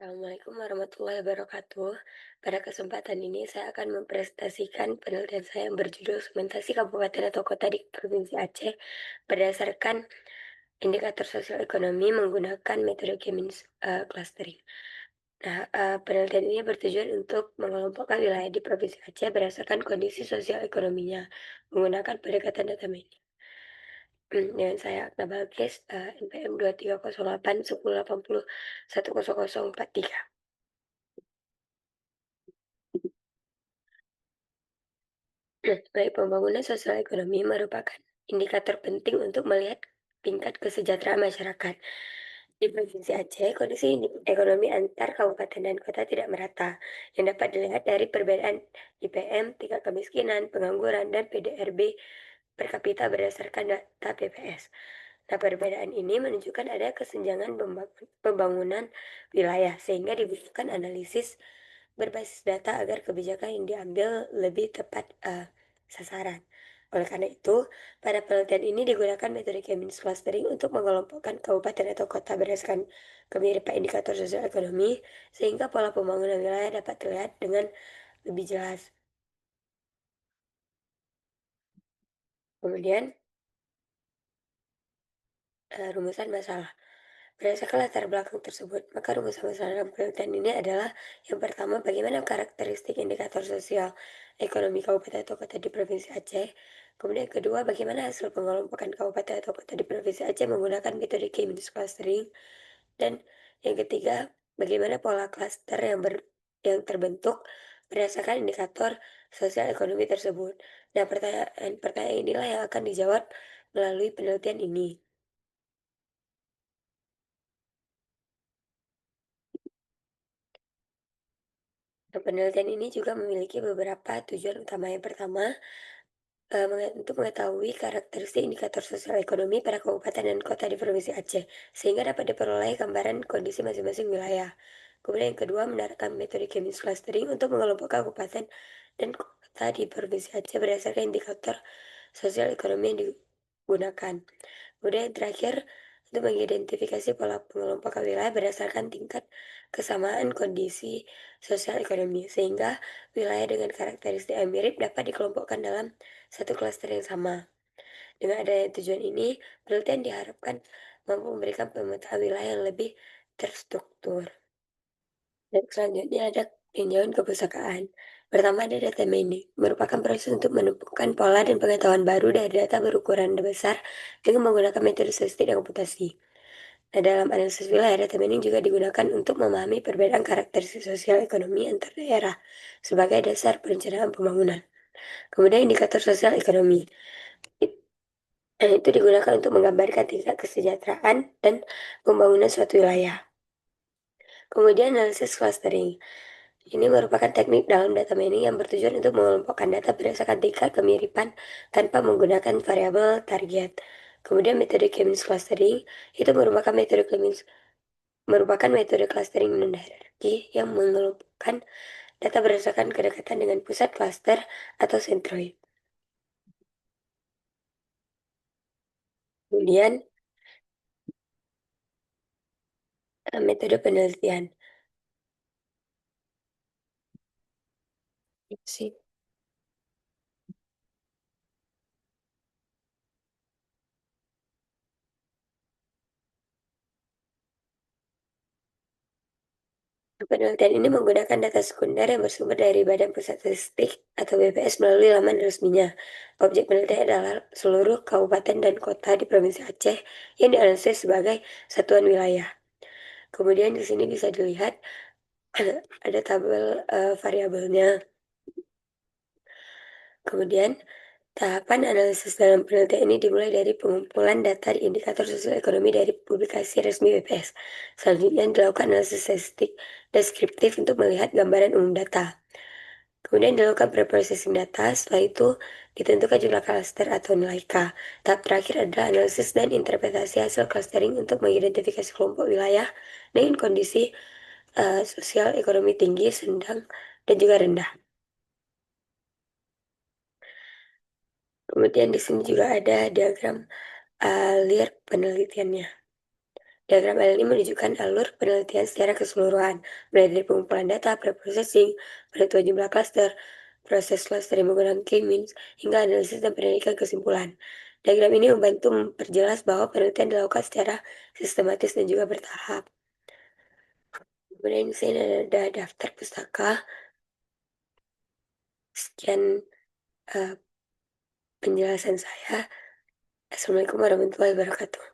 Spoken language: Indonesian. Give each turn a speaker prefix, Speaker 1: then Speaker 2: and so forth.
Speaker 1: Assalamualaikum warahmatullahi wabarakatuh. Pada kesempatan ini saya akan mempresentasikan penelitian saya yang berjudul Segmentasi Kabupaten atau Kota di Provinsi Aceh berdasarkan indikator sosial ekonomi menggunakan metode clustering. Penelitian ini bertujuan untuk mengelompokkan wilayah di Provinsi Aceh berdasarkan kondisi sosial ekonominya menggunakan pendekatan data mining. Dengan saya Akta Balkis, NPM 230810801043. Baik, pembangunan sosial ekonomi merupakan indikator penting untuk melihat tingkat kesejahteraan masyarakat. Di Provinsi Aceh, kondisi ekonomi antar kabupaten dan kota tidak merata, yang dapat dilihat dari perbedaan IPM, tingkat kemiskinan, pengangguran, dan PDRB per kapita berdasarkan data BPS. Nah, perbedaan ini menunjukkan ada kesenjangan pembangunan wilayah, sehingga dibutuhkan analisis berbasis data agar kebijakan yang diambil lebih tepat sasaran. Oleh karena itu, pada penelitian ini digunakan metode Keynes clustering untuk mengelompokkan kabupaten atau kota berdasarkan kemiripan indikator sosial ekonomi, sehingga pola pembangunan wilayah dapat terlihat dengan lebih jelas. Kemudian, rumusan masalah. Berdasarkan latar belakang tersebut, maka rumusan masalah dalam penelitian ini adalah yang pertama, bagaimana karakteristik indikator sosial ekonomi kabupaten atau kota di Provinsi Aceh. Kemudian yang kedua, bagaimana hasil pengelompokan kabupaten atau kota di Provinsi Aceh menggunakan metode K-minus clustering. Dan yang ketiga, bagaimana pola klaster yang terbentuk berdasarkan indikator sosial ekonomi tersebut. Nah, pertanyaan-pertanyaan inilah yang akan dijawab melalui penelitian ini. Nah, penelitian ini juga memiliki beberapa tujuan utama. Yang pertama, untuk mengetahui karakteristik indikator sosial ekonomi pada kabupaten dan kota di Provinsi Aceh, sehingga dapat diperoleh gambaran kondisi masing-masing wilayah. Kemudian yang kedua, menerapkan metode Keynes clustering untuk mengelompokkan kabupaten dan kota di Provinsi Aceh berdasarkan indikator sosial ekonomi yang digunakan. Kemudian yang terakhir, untuk mengidentifikasi pola pengelompokan wilayah berdasarkan tingkat kesamaan kondisi sosial ekonomi, sehingga wilayah dengan karakteristik yang mirip dapat dikelompokkan dalam satu klaster yang sama. Dengan adanya tujuan ini, penelitian diharapkan mampu memberikan pemetaan wilayah yang lebih terstruktur. Dan selanjutnya ada tinjauan kepustakaan. Pertama ada data mining, merupakan proses untuk menemukan pola dan pengetahuan baru dari data berukuran besar dengan menggunakan metode statistik dan komputasi. Nah, dalam analisis wilayah, data mining juga digunakan untuk memahami perbedaan karakteristik sosial ekonomi antar daerah sebagai dasar perencanaan pembangunan. Kemudian indikator sosial ekonomi. Itu digunakan untuk menggambarkan tingkat kesejahteraan dan pembangunan suatu wilayah. Kemudian analisis clustering. Ini merupakan teknik dalam data mining yang bertujuan untuk mengelompokkan data berdasarkan tingkat kemiripan tanpa menggunakan variabel target. Kemudian metode Keynes clustering itu merupakan metode clustering non-hierarki yang mengelompokkan data berdasarkan kedekatan dengan pusat cluster atau sentroid. Kemudian metode penelitian. Itu sih. Penelitian ini menggunakan data sekunder yang bersumber dari Badan Pusat Statistik atau BPS melalui laman resminya. Objek penelitian adalah seluruh kabupaten dan kota di Provinsi Aceh yang dianalisis sebagai satuan wilayah. Kemudian di sini bisa dilihat ada tabel variabelnya. Kemudian tahapan analisis dalam penelitian ini dimulai dari pengumpulan data di indikator sosial ekonomi dari publikasi resmi BPS. Selanjutnya dilakukan analisis statistik deskriptif untuk melihat gambaran umum data. Kemudian dilakukan preprocessing data, setelah itu ditentukan jumlah klaster atau nilai K. Tahap terakhir adalah analisis dan interpretasi hasil clustering untuk mengidentifikasi kelompok wilayah dengan kondisi sosial ekonomi tinggi, sedang, dan juga rendah. Kemudian di sini juga ada diagram alir penelitiannya. Diagram L ini menunjukkan alur penelitian secara keseluruhan, mulai dari pengumpulan data, pre-processing, penentuan jumlah klaster, proses clustering menggunakan k-means, hingga analisis dan penelitian kesimpulan. Diagram ini membantu memperjelas bahwa penelitian dilakukan secara sistematis dan juga bertahap. Kemudian di sini ada daftar pustaka. Sekian eh, penjelasan saya. Assalamualaikum warahmatullahi wabarakatuh.